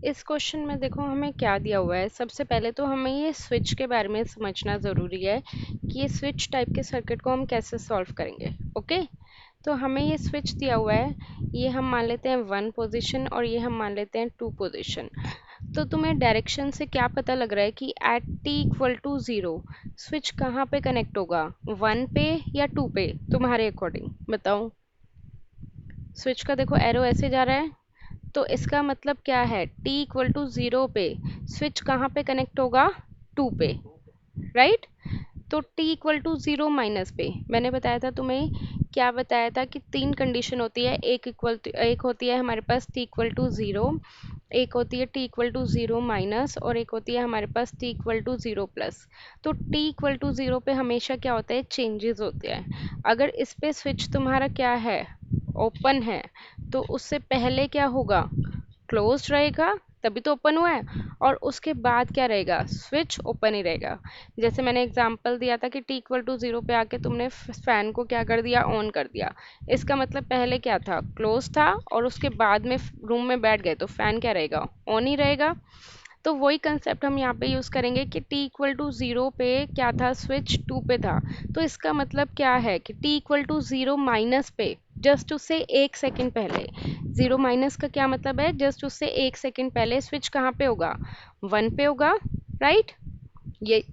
इस क्वेश्चन में देखो हमें क्या दिया हुआ है। सबसे पहले तो हमें ये स्विच के बारे में समझना ज़रूरी है कि ये स्विच टाइप के सर्किट को हम कैसे सॉल्व करेंगे। ओके, तो हमें ये स्विच दिया हुआ है, ये हम मान लेते हैं 1 पोजीशन और ये हम मान लेते हैं 2 पोजीशन। तो तुम्हें डायरेक्शन से क्या पता लग रहा है कि at t equal to 0 switch कहाँ पे कनेक्ट होगा, 1 पे या 2 पे? तुम्हारे अकॉर्डिंग बताओ। स्विच का देखो एरो ऐसे जा रहा है, तो इसका मतलब क्या है, t इक्वल टू 0 पे स्विच कहाँ पे कनेक्ट होगा, 2 पे, राइट। तो t इक्वल टू 0 माइनस पे मैंने बताया था तुम्हें, क्या बताया था कि 3 कंडीशन होती है। एक होती है हमारे पास t इक्वल टू 0, एक होती है t इक्वल टू 0 माइनस, और एक होती है हमारे पास t इक्वल टू 0 प्लस। तो t इक्वल टू 0 पे हमेशा क्या होता है, चेंजेस होते हैं। अगर इस पे स्विच तुम्हारा क्या है, ओपन है, तो उससे पहले क्या होगा, क्लोज रहेगा, तभी तो ओपन हुआ है। और उसके बाद क्या रहेगा, स्विच ओपन ही रहेगा। जैसे मैंने एग्जांपल दिया था कि t इक्वल टू 0 पे आके तुमने फैन को क्या कर दिया, ऑन कर दिया। इसका मतलब पहले क्या था, क्लोज था, और उसके बाद में रूम में बैठ गए तो फैन क्या रहेगा, ऑन ही रहेगा। तो वही कंसेप्ट हम यहाँ पे यूज़ करेंगे कि t इक्वल टू 0 पे क्या था, स्विच 2 पे था। तो इसका मतलब क्या है कि t इक्वल टू 0 माइनस पे जस्ट उससे 1 सेकंड पहले, 0 माइनस का क्या मतलब है, जस्ट उससे 1 सेकंड पहले स्विच कहाँ पे होगा, 1 पे होगा, राइट। ये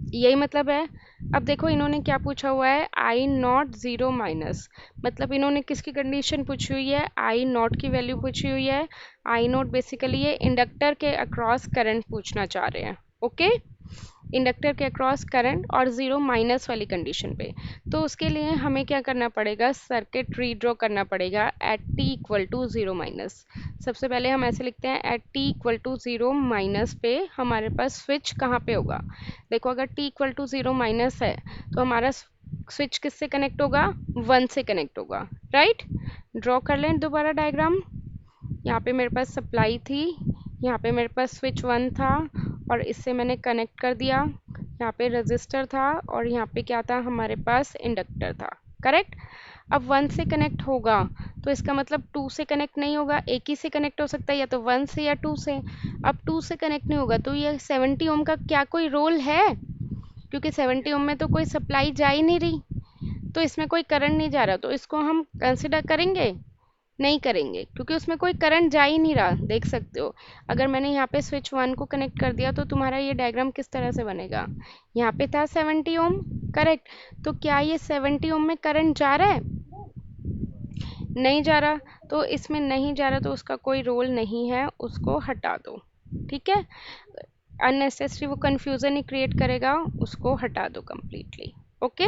यही मतलब है। अब देखो इन्होंने क्या पूछा हुआ है, आई नॉट 0 माइनस, मतलब इन्होंने किसकी कंडीशन पूछी हुई है, आई नॉट की वैल्यू पूछी हुई है। आई नॉट बेसिकली ये इंडक्टर के अक्रॉस करंट पूछना चाह रहे हैं। ओके, इंडक्टर के अक्रॉस करंट और 0 माइनस वाली कंडीशन पे। तो उसके लिए हमें क्या करना पड़ेगा, सर्किट रीड्रॉ करना पड़ेगा at t equal to 0 minus. सबसे पहले हम ऐसे लिखते हैं, at t equal to 0 minus पे हमारे पास स्विच कहाँ पे होगा। देखो अगर t इक्वल टू 0 माइनस है तो हमारा स्विच किससे कनेक्ट होगा, 1 से कनेक्ट होगा, राइट। ड्रॉ कर लें दोबारा डायग्राम। यहाँ पे मेरे पास सप्लाई थी, यहाँ पे मेरे पास स्विच 1 था और इससे मैंने कनेक्ट कर दिया। यहाँ पे रजिस्टर था और यहाँ पे क्या था, हमारे पास इंडक्टर था, करेक्ट। अब 1 से कनेक्ट होगा तो इसका मतलब 2 से कनेक्ट नहीं होगा, एक ही से कनेक्ट हो सकता है, या तो 1 से या 2 से। अब 2 से कनेक्ट नहीं होगा तो ये 70 ओम का क्या कोई रोल है, क्योंकि 70 ओम में तो कोई सप्लाई जा ही नहीं रही, तो इसमें कोई करंट नहीं जा रहा, तो इसको हम कंसिडर करेंगे, नहीं करेंगे, क्योंकि उसमें कोई करंट जा ही नहीं रहा। देख सकते हो, अगर मैंने यहाँ पे स्विच 1 को कनेक्ट कर दिया तो तुम्हारा ये डायग्राम किस तरह से बनेगा, यहाँ पे था 70 ओम, करेक्ट। तो क्या ये 70 ओम में करंट जा रहा है, नहीं जा रहा। तो इसमें नहीं जा रहा तो उसका कोई रोल नहीं है, उसको हटा दो, ठीक है। अननेसेसरी वो कंफ्यूजन ही क्रिएट करेगा, उसको हटा दो कम्प्लीटली। ओके,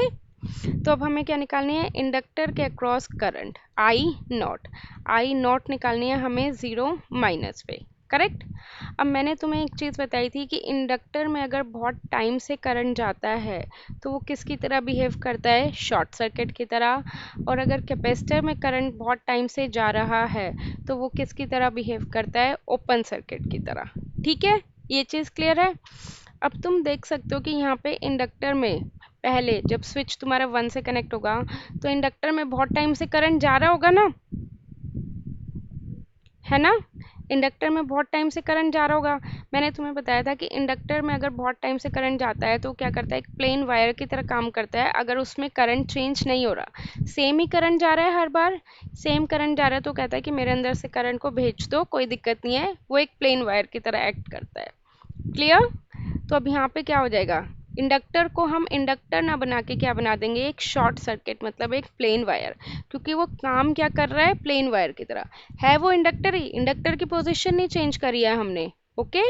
तो अब हमें क्या निकालनी है, इंडक्टर के अक्रॉस करंट आई नॉट निकालनी है हमें 0 माइनस पे, करेक्ट। अब मैंने तुम्हें एक चीज़ बताई थी कि इंडक्टर में अगर बहुत टाइम से करंट जाता है तो वो किसकी तरह बिहेव करता है, शॉर्ट सर्किट की तरह। और अगर कैपेसिटर में करंट बहुत टाइम से जा रहा है तो वो किसकी तरह बिहेव करता है, ओपन सर्किट की तरह। ठीक है, ये चीज़ क्लियर है। अब तुम देख सकते हो कि यहाँ पे इंडक्टर में पहले जब स्विच तुम्हारा 1 से कनेक्ट होगा तो इंडक्टर में बहुत टाइम से करंट जा रहा होगा ना, है ना। इंडक्टर में बहुत टाइम से करंट जा रहा होगा। मैंने तुम्हें बताया था कि इंडक्टर में अगर बहुत टाइम से करंट जाता है तो क्या करता है, एक प्लेन वायर की तरह काम करता है। अगर उसमें करंट चेंज नहीं हो रहा, सेम ही करंट जा रहा है, हर बार सेम करंट जा रहा है, तो कहता है कि मेरे अंदर से करंट को भेज दो, कोई दिक्कत नहीं है। वो एक प्लेन वायर की तरह एक्ट करता है। क्लियर। तो अब यहाँ पे क्या हो जाएगा, इंडक्टर को हम इंडक्टर ना बना के क्या बना देंगे, एक शॉर्ट सर्किट, मतलब एक प्लेन वायर, क्योंकि वो काम क्या कर रहा है, प्लेन वायर की तरह है। वो इंडक्टर ही, इंडक्टर की पोजीशन नहीं चेंज करी है हमने। ओके,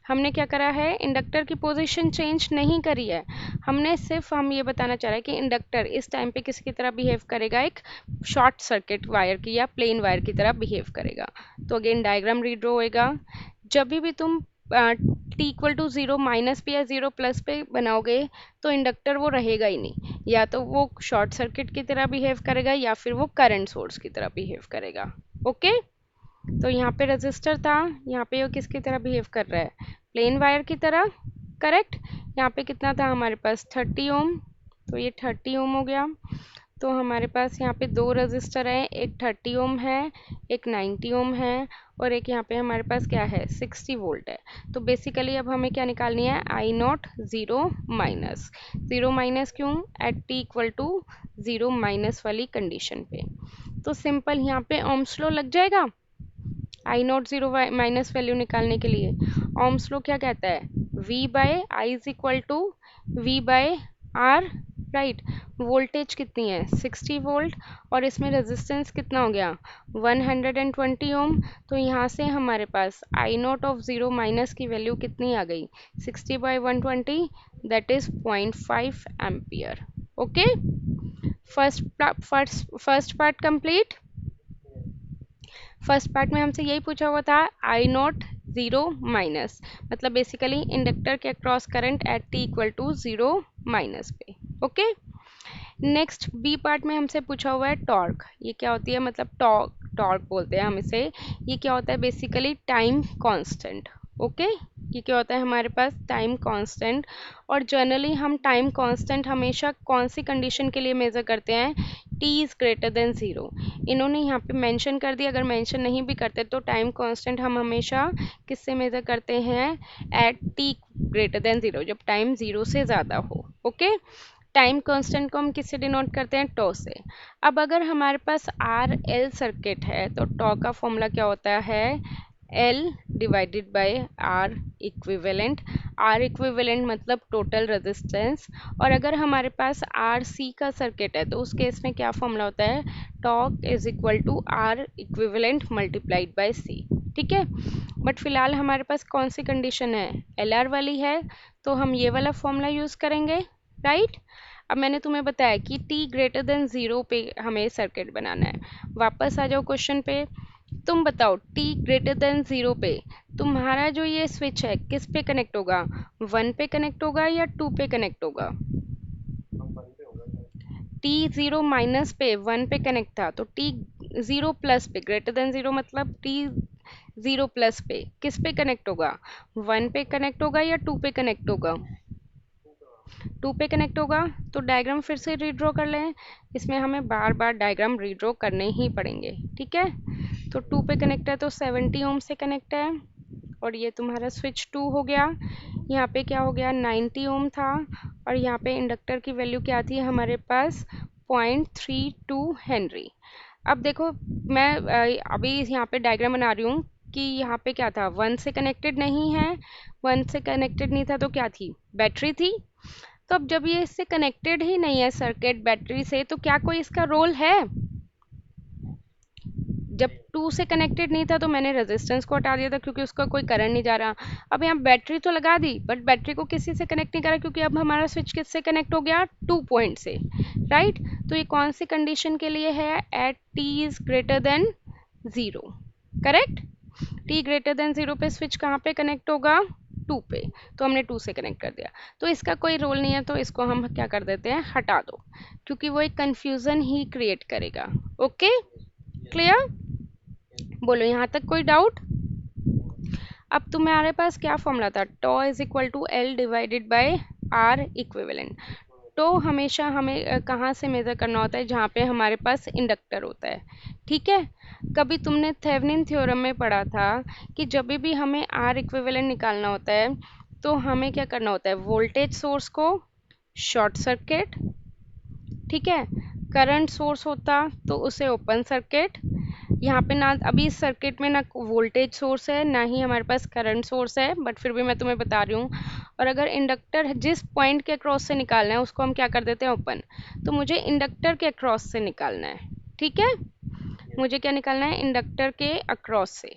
हमने क्या करा है, इंडक्टर की पोजीशन चेंज नहीं करी है हमने, सिर्फ हम ये बताना चाह रहे हैं कि इंडक्टर इस टाइम पे किसकी तरह बिहेव करेगा, एक शॉर्ट सर्किट वायर की या प्लेन वायर की तरह बिहेव करेगा। तो अगेन डायग्राम रीड्रॉ होएगा। जब भी तुम टी इक्वल टू 0 माइनस पे या 0 प्लस पे बनाओगे तो इंडक्टर वो रहेगा ही नहीं, या तो वो शॉर्ट सर्किट की तरह बिहेव करेगा या फिर वो करंट सोर्स की तरह बिहेव करेगा। ओके, तो यहाँ पे रजिस्टर था, यहाँ पे वो किसकी तरह बिहेव कर रहा है, प्लेन वायर की तरह, करेक्ट। यहाँ पे कितना था हमारे पास 30 ओम, तो ये 30 ओम हो गया। तो हमारे पास यहाँ पे दो रजिस्टर हैं, एक 30 ओम है, एक 90 ओम है, और एक यहाँ पे हमारे पास क्या है 60 वोल्ट है। तो बेसिकली अब हमें क्या निकालनी है, I not zero minus. Zero minus क्यों, at T equal to zero minus वाली कंडीशन पे। तो सिंपल यहाँ पे ओम्स लॉ लग जाएगा I not zero minus value निकालने के लिए। ओम्स लॉ क्या कहता है, v by I is equal to V by R, right. Voltage कितनी है 60 वोल्ट, और इसमें रेजिस्टेंस कितना हो गया 120 ओम। तो यहाँ से हमारे पास I naught of zero minus की वैल्यू कितनी आ गई 60 by 120, that is 0.5 ampere. Okay, first part complete. First part में हमसे यही पूछा हुआ था, आई नॉट ज़ीरो माइनस, मतलब बेसिकली इंडक्टर के across current at T equal to zero minus पे। ओके, नेक्स्ट बी पार्ट में हमसे पूछा हुआ है टॉर्क। ये क्या होती है, मतलब टॉर्क, टॉर्क बोलते हैं हम इसे। ये क्या होता है, बेसिकली टाइम कांस्टेंट। ओके, ये क्या होता है हमारे पास टाइम कांस्टेंट। और जनरली हम टाइम कांस्टेंट हमेशा कौन सी कंडीशन के लिए मेजर करते हैं, t is greater than zero. इन्होंने यहाँ पे मेंशन कर दिया, अगर मेंशन नहीं भी करते तो टाइम कांस्टेंट हम हमेशा किससे मेजर करते हैं, at t greater than zero, जब टाइम ज़ीरो से ज़्यादा हो। ओके, टाइम कांस्टेंट को हम किससे डिनोट करते हैं, टॉ से। अब अगर हमारे पास आर एल सर्किट है तो टॉ का फॉर्मूला क्या होता है, L divided by R equivalent. R equivalent मतलब टोटल रेजिस्टेंस। और अगर हमारे पास आर सी का सर्किट है तो उस केस में क्या फॉर्मूला होता है, tau is equal to R equivalent multiplied by C. ठीक है, बट फिलहाल हमारे पास कौन सी कंडीशन है, एल आर वाली है, तो हम ये वाला फॉर्मूला यूज करेंगे, राइट। अब मैंने तुम्हें बताया कि t ग्रेटर देन ज़ीरो पे हमें सर्किट बनाना है। वापस आ जाओ क्वेश्चन पे, तुम बताओ t ग्रेटर देन ज़ीरो पे तुम्हारा जो ये स्विच है किस पे कनेक्ट होगा, वन पे कनेक्ट होगा या टू पे कनेक्ट होगा। t ज़ीरो माइनस पे वन पे कनेक्ट था, तो t ज़ीरो प्लस पे, ग्रेटर देन ज़ीरो मतलब t ज़ीरो प्लस पे किस पे कनेक्ट होगा, वन पे कनेक्ट होगा या टू पे कनेक्ट होगा, टू पे कनेक्ट होगा। तो डायग्राम फिर से रीड्रॉ कर लें, इसमें हमें बार बार डायग्राम रीड्रॉ करने ही पड़ेंगे, ठीक है। तो टू पे कनेक्ट है तो 70 ओम से कनेक्ट है, और ये तुम्हारा स्विच टू हो गया। यहाँ पे क्या हो गया 90 ओम था, और यहाँ पे इंडक्टर की वैल्यू क्या थी हमारे पास 0.32 हेनरी। अब देखो मैं अभी यहाँ पे डायग्राम बना रही हूँ कि यहाँ पे क्या था, वन से कनेक्टेड नहीं है, वन से कनेक्टेड नहीं था तो क्या थी, बैटरी थी। तो अब जब ये इससे कनेक्टेड ही नहीं है सर्किट बैटरी से, तो क्या कोई इसका रोल है, जब टू से कनेक्टेड नहीं था तो मैंने रेजिस्टेंस को हटा दिया था क्योंकि उसका कोई करंट नहीं जा रहा। अब यहाँ बैटरी तो लगा दी बट बैटरी को किसी से कनेक्ट नहीं करा क्योंकि अब हमारा स्विच किससे कनेक्ट हो गया, टू पॉइंट से, राइट। तो ये कौन सी कंडीशन के लिए है, at T is greater than zero, correct. T greater than zero पे स्विच कहाँ पे कनेक्ट होगा, टू पे, तो हमने टू से कनेक्ट कर दिया। तो इसका कोई रोल नहीं है, तो इसको हम क्या कर देते हैं, हटा दो, क्योंकि वो एक कंफ्यूजन ही क्रिएट करेगा। ओके, क्लियर, बोलो यहाँ तक कोई डाउट। अब तुम्हारे पास क्या फॉर्मूला था, tau is equal to L divided by R equivalent. तो हमेशा हमें कहाँ से मेज़र करना होता है, जहाँ पे हमारे पास इंडक्टर होता है, ठीक है। कभी तुमने थेवेनिन थ्योरम में पढ़ा था कि जब भी हमें आर इक्विवेलेंट निकालना होता है तो हमें क्या करना होता है, वोल्टेज सोर्स को शॉर्ट सर्किट, ठीक है, करंट सोर्स होता तो उसे ओपन सर्किट। यहाँ पे ना अभी इस सर्किट में ना वोल्टेज सोर्स है ना ही हमारे पास करंट सोर्स है, बट फिर भी मैं तुम्हें बता रही हूँ। और अगर इंडक्टर जिस पॉइंट के अक्रॉस से निकालना है उसको हम क्या कर देते हैं, ओपन। तो मुझे इंडक्टर के अक्रॉस से निकालना है, ठीक है, मुझे क्या निकालना है, इंडक्टर के अक्रॉस से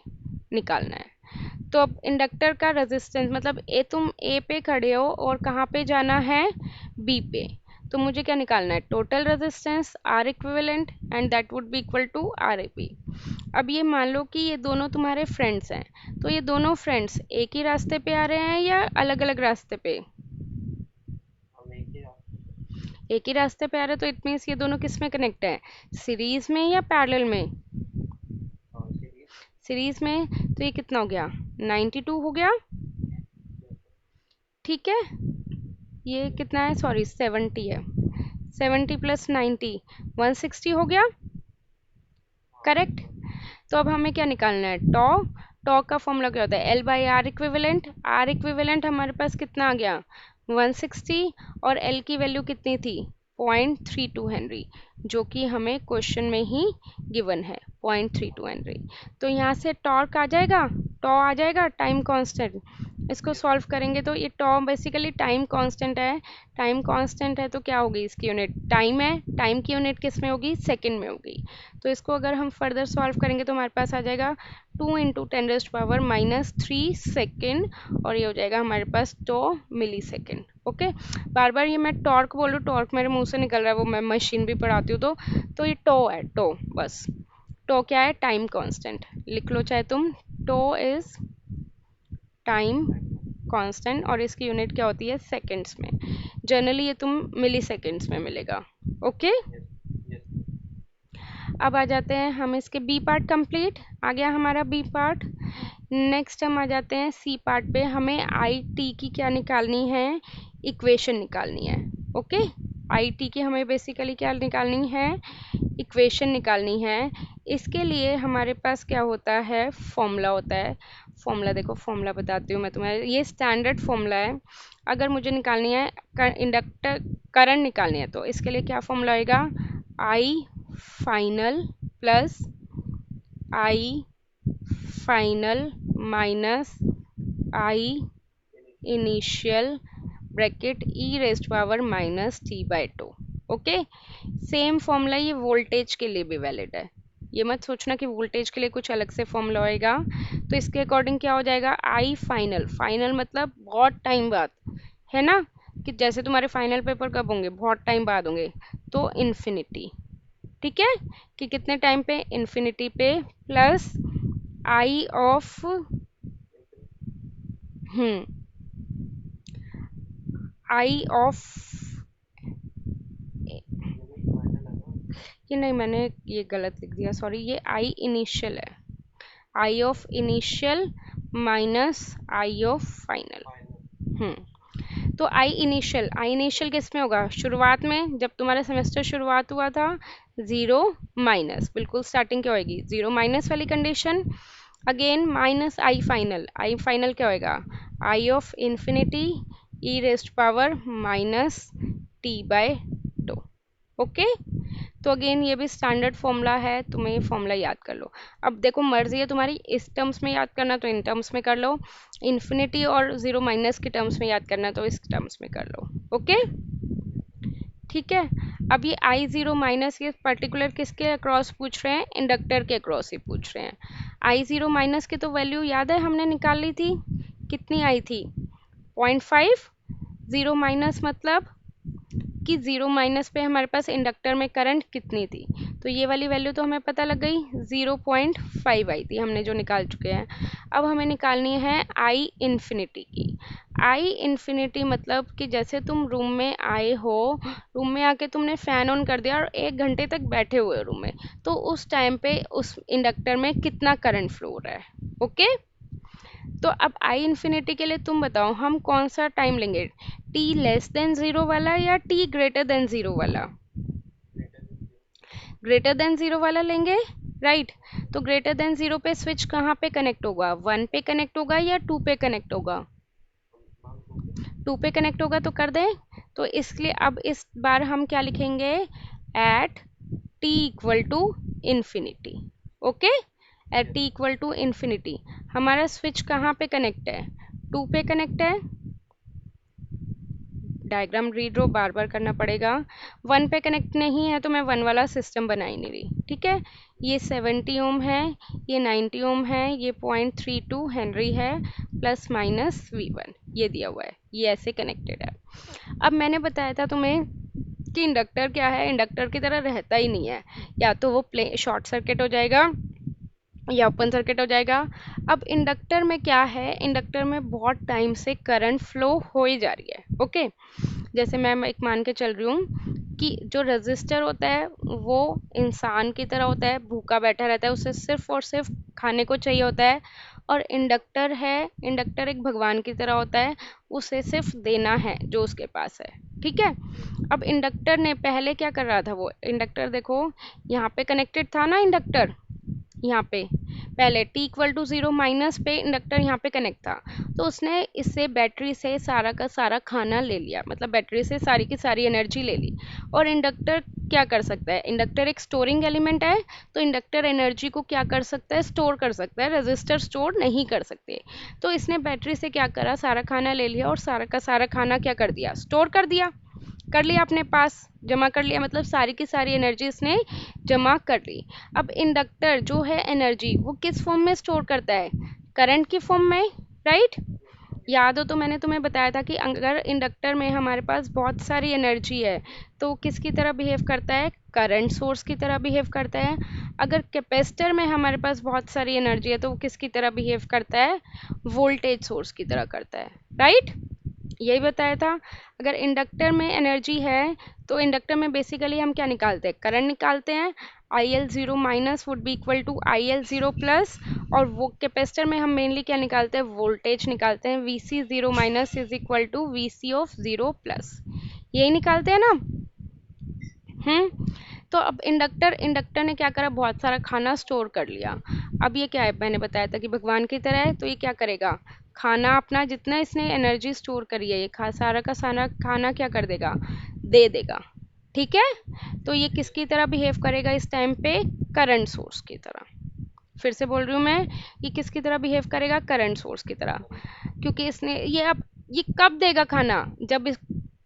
निकालना है। तो अब इंडक्टर का रेजिस्टेंस मतलब तुम ए पे खड़े हो और कहाँ पे जाना है, बी पे, तो मुझे क्या निकालना है, total resistance R equivalent and that would be equal to R A P. अब ये मान लो कि ये दोनों तुम्हारे फ्रेंड्स हैं, तो ये दोनों फ्रेंड्स एक ही रास्ते पे आ रहे हैं या अलग अलग रास्ते पे, एक ही रास्ते पे आ रहे हैं, तो इट मीन्स ये दोनों किस में कनेक्ट है, सीरीज में या पैरेलल में, सीरीज में। तो ये कितना हो गया 92 हो गया, ठीक है। ये कितना है, सॉरी 70 है, 70 प्लस 90 160 हो गया, करेक्ट। तो अब हमें क्या निकालना है, टॉ। टॉ का फॉर्मूला क्या होता है, L by R equivalent. R equivalent हमारे पास कितना आ गया 160, और एल की वैल्यू कितनी थी 0.32 हेनरी, जो कि हमें क्वेश्चन में ही गिवन है 0.32 हेनरी। तो यहाँ से टॉर्क आ जाएगा, टॉ आ जाएगा टाइम कांस्टेंट। इसको सॉल्व करेंगे तो ये टॉ बेसिकली टाइम कांस्टेंट है। टाइम कांस्टेंट है तो क्या होगी इसकी यूनिट, टाइम है। टाइम की यूनिट किस में होगी, सेकंड में होगी। तो इसको अगर हम फर्दर सॉल्व करेंगे तो हमारे पास आ जाएगा 2 इंटू 10⁻³ सेकेंड, और ये हो जाएगा हमारे पास 2 मिली सेकेंड। ओके, बार बार ये मैं टॉर्क बोलूँ, टॉर्क मेरे मुंह से निकल रहा है, वो मैं मशीन भी पढ़ाती हूँ। तो ये टो है, टो बस। टो क्या है, टाइम कांस्टेंट। लिख लो चाहे तुम, टो इज टाइम कांस्टेंट, और इसकी यूनिट क्या होती है सेकेंड्स में। जनरली ये तुम मिली सेकेंड्स में मिलेगा। ओके, अब आ जाते हैं हम इसके बी पार्ट कंप्लीट, आ गया हमारा बी पार्ट। नेक्स्ट हम आ जाते हैं सी पार्ट पे। हमें आई टी की क्या निकालनी है, इक्वेशन निकालनी है। ओके, आई टी की हमें बेसिकली क्या निकालनी है, इक्वेशन निकालनी है। इसके लिए हमारे पास क्या होता है, फॉर्मूला होता है। फॉर्मूला देखो, फॉर्मूला बताती हूँ मैं तुम्हें, ये स्टैंडर्ड फॉर्मूला है। अगर मुझे निकालनी है इंडक्टर करंट निकालनी है, तो इसके लिए क्या फॉर्मूला आएगा, I final plus I final minus I initial bracket E raised power minus T by two. Okay, same formula ये वोल्टेज के लिए भी वैलिड है। ये मत सोचना कि वोल्टेज के लिए कुछ अलग से फॉर्मूला होएगा। तो इसके अकॉर्डिंग क्या हो जाएगा, आई फाइनल, फाइनल मतलब बहुत टाइम बाद, है ना, कि जैसे तुम्हारे फाइनल पेपर कब होंगे, बहुत टाइम बाद होंगे। तो इन्फिनिटी, ठीक है, कि कितने टाइम पे, इन्फिनिटी पे, plus I of I of, ये नहीं, मैंने ये गलत लिख दिया, सॉरी, ये आई इनिशियल है। I of initial minus I of final. तो आई इनिशियल, आई इनिशियल किस में होगा, शुरुआत में, जब तुम्हारा सेमेस्टर शुरुआत हुआ था, जीरो माइनस, बिल्कुल स्टार्टिंग क्या होगी, जीरो माइनस वाली condition. Again minus I final, I final क्या होएगा, I of infinity E raised power minus T by two. Okay, तो अगेन ये भी स्टैंडर्ड फॉर्मूला है, तुम्हें ये फॉर्मूला याद कर लो। अब देखो मर्जी है तुम्हारी, इस टर्म्स में याद करना तो इन टर्म्स में कर लो, इन्फिनिटी और जीरो माइनस के टर्म्स में याद करना तो इस टर्म्स में कर लो। ओके, ठीक है। अब ये आई जीरो माइनस ये पर्टिकुलर किसके अक्रॉस पूछ रहे हैं, इंडक्टर के अक्रॉस ही पूछ रहे हैं। आई जीरो माइनस की तो वैल्यू याद है हमने निकाल ली थी, कितनी आई थी 0.5। जीरो माइनस मतलब कि जीरो माइनस पे हमारे पास इंडक्टर में करंट कितनी थी, तो ये वाली वैल्यू तो हमें पता लग गई, 0.5 आई थी, हमने जो निकाल चुके हैं। अब हमें निकालनी है आई इन्फिनिटी की। आई इन्फिनिटी मतलब कि जैसे तुम रूम में आए हो, रूम में आके तुमने फैन ऑन कर दिया और 1 घंटे तक बैठे हुए रूम में, तो उस टाइम पे उस इंडक्टर में कितना करंट फ्लो हो रहा है। ओके, तो अब आई इन्फिनिटी के लिए तुम बताओ हम कौन सा टाइम लेंगे, टी लेस देन जीरो वाला या टी ग्रेटर देन जीरो वाला, ग्रेटर देन जीरो वाला लेंगे, राइट। तो ग्रेटर देन जीरो पे स्विच कहाँ पे कनेक्ट होगा, 1 पे कनेक्ट होगा या 2 पे कनेक्ट होगा, 2 पे कनेक्ट होगा, तो कर दें। तो इसलिए अब इस बार हम क्या लिखेंगे, at T equal to infinity. Okay, at T equal to infinity हमारा स्विच कहाँ पे कनेक्ट है, 2 पे कनेक्ट है। डायग्राम रीड रो बार बार करना पड़ेगा, 1 पे कनेक्ट नहीं है तो मैं 1 वाला सिस्टम बना ही नहीं रही, ठीक है। ये 70 ओम है, ये 90 ओम है, ये 0.32 हेनरी है, प्लस माइनस V1 ये दिया हुआ है, ये ऐसे कनेक्टेड है। अब मैंने बताया था तुम्हें कि इंडक्टर क्या है, इंडक्टर की तरह रहता ही नहीं है, या तो वो प्ले शॉर्ट सर्किट हो जाएगा या ओपन सर्किट हो जाएगा। अब इंडक्टर में क्या है, इंडक्टर में बहुत टाइम से करंट फ्लो हो ही जा रही है। ओके, जैसे मैं एक मान के चल रही हूँ कि जो रजिस्टर होता है वो इंसान की तरह होता है, भूखा बैठा रहता है, उसे सिर्फ और सिर्फ खाने को चाहिए होता है। और इंडक्टर है, इंडक्टर एक भगवान की तरह होता है, उसे सिर्फ देना है जो उसके पास है, ठीक है। अब इंडक्टर ने पहले क्या कर रहा था, वो इंडक्टर देखो यहाँ पे कनेक्टेड था ना, इंडक्टर यहाँ पे पहले t इक्वल टू 0 माइनस पे इंडक्टर यहाँ पे कनेक्ट था, तो उसने इससे बैटरी से सारा का सारा खाना ले लिया, मतलब बैटरी से सारी की सारी एनर्जी ले ली। और इंडक्टर क्या कर सकता है, इंडक्टर एक स्टोरिंग एलिमेंट है, तो इंडक्टर एनर्जी को क्या कर सकता है, स्टोर कर सकता है, रेजिस्टर स्टोर नहीं कर सकते। तो इसने बैटरी से क्या करा, सारा खाना ले लिया और सारा का सारा खाना क्या कर दिया, स्टोर कर लिया अपने पास, जमा कर लिया, मतलब सारी की सारी एनर्जी इसने जमा कर ली। अब इंडक्टर जो है एनर्जी वो किस फॉर्म में स्टोर करता है, करंट की फॉर्म में, राइट। याद हो तो मैंने तुम्हें बताया था कि अगर इंडक्टर में हमारे पास बहुत सारी एनर्जी है तो किसकी तरह बिहेव करता है, करंट सोर्स की तरह बिहेव करता है। अगर कैपेसिटर में हमारे पास बहुत सारी एनर्जी है तो वो किसकी तरह बिहेव करता है, वोल्टेज सोर्स की तरह करता है, राइट। यही बताया था। अगर इंडक्टर में एनर्जी है तो इंडक्टर में बेसिकली हम क्या निकालते हैं, करंट निकालते हैं, I L zero minus would be equal to I L zero plus, और वो कैपेसिटर में हम मेनली क्या निकालते हैं, वोल्टेज निकालते हैं, V C zero minus is equal to V C of zero plus, यही निकालते हैं ना। तो अब इंडक्टर इंडक्टर ने क्या करा, बहुत सारा खाना स्टोर कर लिया। अब ये क्या है, मैंने बताया था कि भगवान की तरह है, तो ये क्या करेगा, खाना अपना जितना इसने एनर्जी स्टोर करी है ये सारा का सारा खाना क्या कर देगा, दे देगा, ठीक है। तो ये किसकी तरह बिहेव करेगा इस टाइम पे, करंट सोर्स की तरह। फिर से बोल रही हूँ मैं, ये किसकी तरह बिहेव करेगा, करंट सोर्स की तरह, क्योंकि इसने ये अब ये कब देगा खाना, जब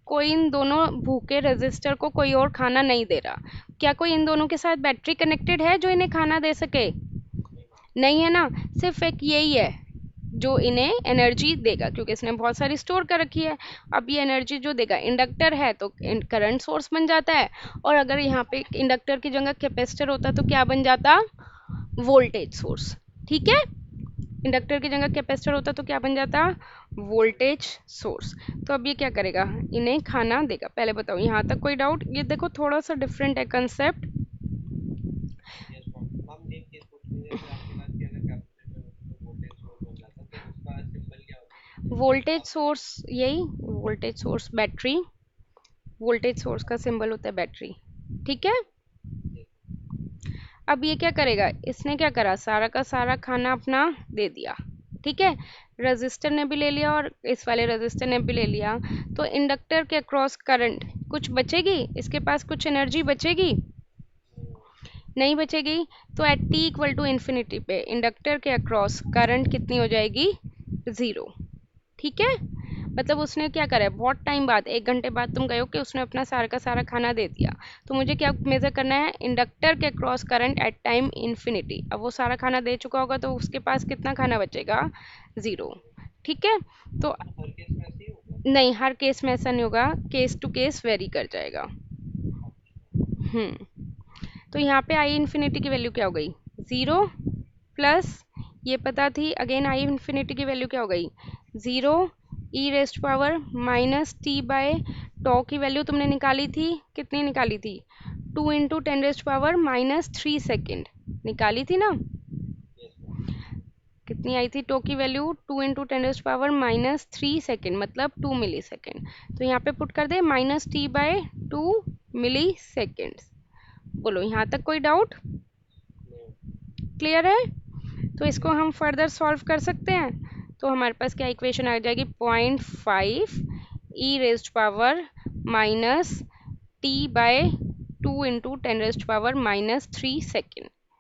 कोई इन दोनों भूखे रेजिस्टर को कोई और खाना नहीं दे रहा। क्या कोई इन दोनों के साथ बैटरी कनेक्टेड है जो इन्हें खाना दे सके, नहीं है ना, सिर्फ एक यही है जो इन्हें एनर्जी देगा, क्योंकि इसने बहुत सारी स्टोर कर रखी है। अब ये एनर्जी जो देगा, इंडक्टर है तो करंट सोर्स बन जाता है, और अगर यहाँ पे इंडक्टर की जगह कैपेसिटर होता तो क्या बन जाता, वोल्टेज सोर्स, ठीक है। इंडक्टर की जगह कैपेसिटर होता तो क्या बन जाता, वोल्टेज सोर्स। तो अब ये क्या करेगा, इन्हें खाना देगा। पहले बताओ यहाँ तक कोई डाउट, ये देखो थोड़ा सा डिफरेंट है कंसेप्ट। वोल्टेज सोर्स, यही voltage source battery, voltage source का सिंबल होता है बैटरी, ठीक है। अब ये क्या करेगा, इसने क्या करा, सारा का सारा खाना अपना दे दिया, ठीक है। रजिस्टर ने भी ले लिया और इस वाले रजिस्टर ने भी ले लिया, तो इंडक्टर के अक्रॉस करंट कुछ बचेगी, इसके पास कुछ एनर्जी बचेगी, नहीं बचेगी। तो at T equal to infinity पे इंडक्टर के अक्रॉस करंट कितनी हो जाएगी, ज़ीरो, ठीक है। मतलब उसने क्या करा है, बहुत टाइम बाद, 1 घंटे बाद तुम गए हो कि उसने अपना सारा का सारा खाना दे दिया, तो मुझे क्या मेजर करना है, इंडक्टर के cross current at time infinity. अब वो सारा खाना दे चुका होगा तो उसके पास कितना खाना बचेगा, ज़ीरो, ठीक है। तो नहीं, हर केस में ऐसा नहीं होगा, केस टू केस वेरी कर जाएगा। तो यहाँ पे आई इन्फिनिटी की वैल्यू क्या हो गई, ज़ीरो प्लस, ये पता थी, अगेन आई इन्फिनिटी की वैल्यू क्या हो गई, zero, E raised power minus T by tau की वैल्यू तुमने निकाली थी, कितनी निकाली थी, 2 × 10⁻³ निकाली थी ना। कितनी आई थी टो की वैल्यू, 2 × 10⁻³ मतलब 2 मिली सेकेंड। तो यहाँ पे पुट कर दे -t/2 मिली सेकेंड। बोलो यहाँ तक कोई डाउट, क्लियर है। तो इसको हम फर्दर सॉल्व कर सकते हैं, तो हमारे पास क्या इक्वेशन आ जाएगी, 0.5 e⁻²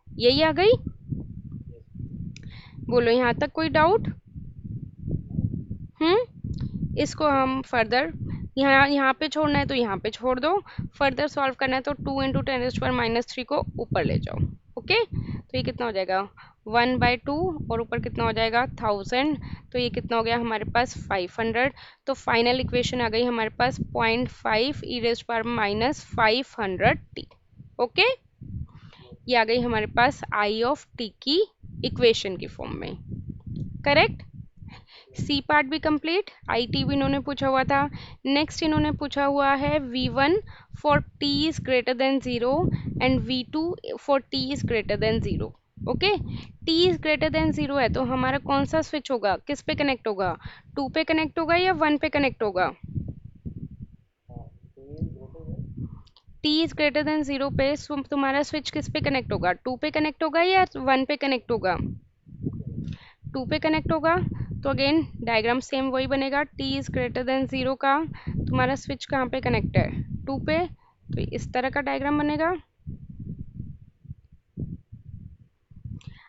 यही आ गई। बोलो यहाँ तक कोई डाउट, इसको हम फर्दर यहाँ पे छोड़ना है तो यहाँ पे छोड़ दो, फर्दर सॉल्व करना है तो 2 × 10⁻³ को ऊपर ले जाओ, ओके। तो ये कितना हो जाएगा, 1/2, और ऊपर कितना हो जाएगा 1000, तो ये कितना हो गया हमारे पास 500। तो फाइनल इक्वेशन आ गई हमारे पास 0.5 e⁻⁵ ओके। ये आ गई हमारे पास आई ऑफ टी की इक्वेशन की फॉर्म में, करेक्ट। सी पार्ट भी कंप्लीट, आई टी भी इन्होंने पूछा हुआ था। नेक्स्ट इन्होंने पूछा हुआ है V1 for t is greater than 0 and V2 for t is greater than 0, okay. t is greater than 0 है तो हमारा कौन सा स्विच होगा, किस पे कनेक्ट होगा, 2 पे कनेक्ट होगा या 1 पे कनेक्ट होगा, टी इज ग्रेटर देन 0 पे तुम्हारा स्विच किस पे कनेक्ट होगा, 2 पे कनेक्ट होगा या 1 पे कनेक्ट होगा, 2 पे कनेक्ट होगा। तो अगेन डायग्राम सेम वही बनेगा, टी इज ग्रेटर देन 0 का तुम्हारा स्विच कहाँ पे कनेक्ट है, 2 पे। तो इस तरह का डायग्राम बनेगा।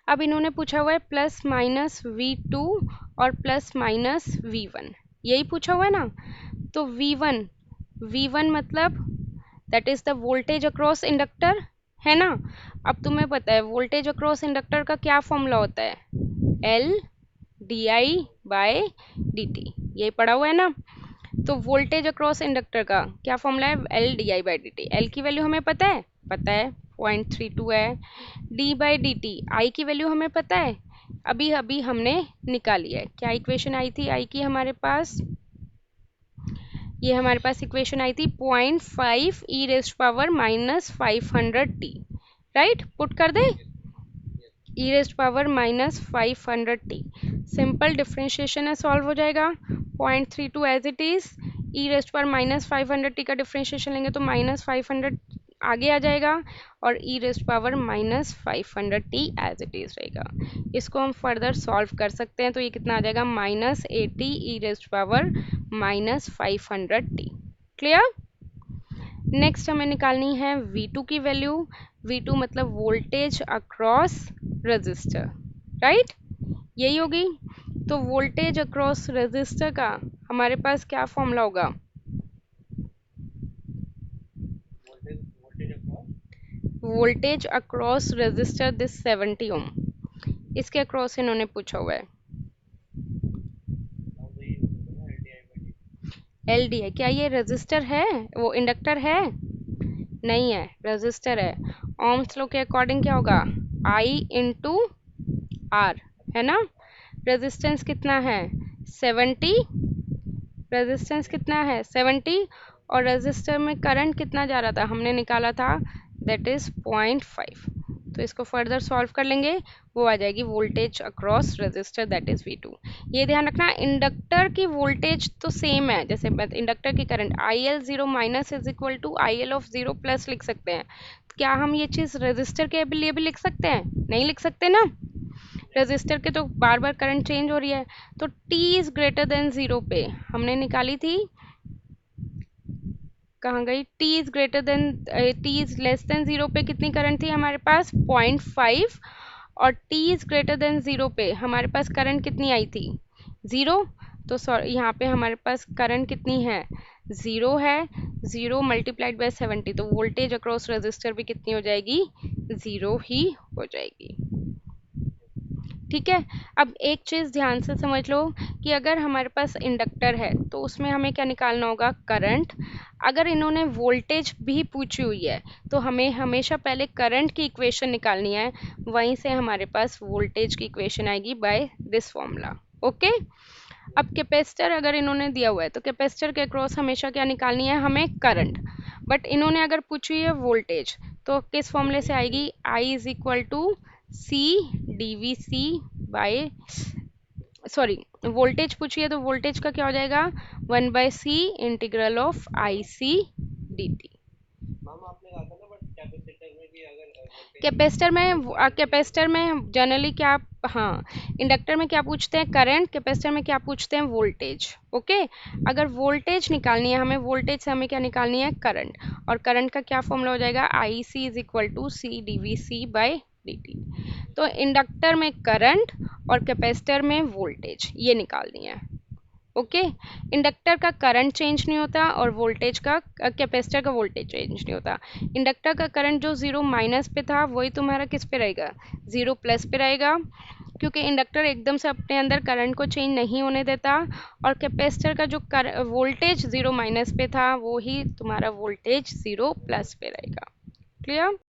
अब इन्होंने पूछा हुआ है प्लस माइनस V2 और प्लस माइनस V1, यही पूछा हुआ है ना। तो V1 मतलब that is the voltage across inductor, है ना। अब तुम्हें पता है वोल्टेज अक्रॉस इंडक्टर का क्या फॉर्मूला होता है, L di/dt, यही पढ़ा हुआ है ना। तो वोल्टेज अक्रॉस इंडक्टर का क्या फॉर्मूला है, L di/dt। L की वैल्यू हमें पता है 0.32 है। d/dt I की वैल्यू हमें पता है, अभी अभी हमने निकाली है। क्या इक्वेशन आई थी I की हमारे पास, ये हमारे पास इक्वेशन आई थी 0.5 e⁻⁻500t, राइट। पुट कर दे e⁻⁻500t, सिंपल डिफ्रेंशिएशन है, सॉल्व हो जाएगा। 0.32 एज इट इज, e⁻⁻500t का डिफ्रेंशिएशन लेंगे तो -500 आगे आ जाएगा और e⁻⁻500t एज इट इज रहेगा। इसको हम फर्दर सॉल्व कर सकते हैं, तो ये कितना आ जाएगा -80 e⁻⁻500t। क्लियर। नेक्स्ट हमें निकालनी है V2 की वैल्यू। V2 मतलब वोल्टेज अक्रॉस रजिस्टर, राइट, यही होगी। तो वोल्टेज अक्रॉस रजिस्टर का हमारे पास क्या फॉर्मूला होगा, वोल्टेज अक्रॉस रजिस्टर दिस 70 ओम, इसके अक्रॉस इन्होंने पूछा हुआ है। एल डी है, क्या ये रजिस्टर है, वो इंडक्टर है, नहीं है, रजिस्टर है। ओम्स लॉ के अकॉर्डिंग क्या होगा, I इंटू R, है ना। रेजिस्टेंस कितना है 70, रेजिस्टेंस कितना है 70, और रेजिस्टर में करंट कितना जा रहा था, हमने निकाला था दैट इज 0.5। तो इसको फर्दर सॉल्व कर लेंगे, वो आ जाएगी voltage across resistor that is V2। ये ध्यान रखना इंडक्टर की वोल्टेज तो सेम है, जैसे इंडक्टर की current IL0 minus is equal to IL of 0 plus लिख सकते हैं। क्या हम ये चीज़ रेजिस्टर के लिए भी लिख सकते हैं, नहीं लिख सकते ना, रेजिस्टर के तो बार बार करंट चेंज हो रही है। तो T इज ग्रेटर देन 0 पे हमने निकाली थी, कहाँ गई, T is greater than, T is less than 0 पे कितनी करंट थी हमारे पास 0.5, और T इज ग्रेटर देन 0 पे हमारे पास करंट कितनी आई थी 0। तो सॉरी यहाँ पे हमारे पास करंट कितनी है 0 है, 0 मल्टीप्लाइड बाय 70, तो वोल्टेज अक्रॉस रेजिस्टर भी कितनी हो जाएगी 0 ही हो जाएगी। ठीक है। अब एक चीज़ ध्यान से समझ लो कि अगर हमारे पास इंडक्टर है तो उसमें हमें क्या निकालना होगा, करंट। अगर इन्होंने वोल्टेज भी पूछी हुई है तो हमें हमेशा पहले करंट की इक्वेशन निकालनी है, वहीं से हमारे पास वोल्टेज की इक्वेशन आएगी बाय दिस फॉर्मूला। ओके। अब कैपेसिटर अगर इन्होंने दिया हुआ है तो कैपेसिटर के अक्रॉस हमेशा क्या निकालनी है हमें, करंट। बट इन्होंने अगर पूछी है वोल्टेज तो किस फॉर्मूले से आएगी, I is equal to C d V C by, sorry voltage पूछिए तो वोल्टेज का क्या हो जाएगा 1/c integral of IC dt। Capacitor में जनरली क्या, हाँ, इंडक्टर में क्या पूछते हैं करंट, कैपेसिटर में क्या पूछते हैं वोल्टेज। ओके। अगर वोल्टेज निकालनी है हमें, वोल्टेज से हमें क्या निकालनी है करंट, और करंट का क्या फॉर्मूला हो जाएगा IC is equal to C d V C by dt। तो इंडक्टर में करंट और कैपेसिटर में वोल्टेज ये निकालनी है। ओके। इंडक्टर का करंट चेंज नहीं होता और वोल्टेज का, कैपेसिटर का वोल्टेज चेंज नहीं होता। इंडक्टर का करंट जो 0 माइनस पे था वही तुम्हारा किस पे रहेगा 0 प्लस पे रहेगा, क्योंकि इंडक्टर एकदम से अपने अंदर करंट को चेंज नहीं होने देता, और कैपेसिटर का जो वोल्टेज 0 माइनस पे था वो ही तुम्हारा वोल्टेज 0 प्लस पे रहेगा। क्लियर।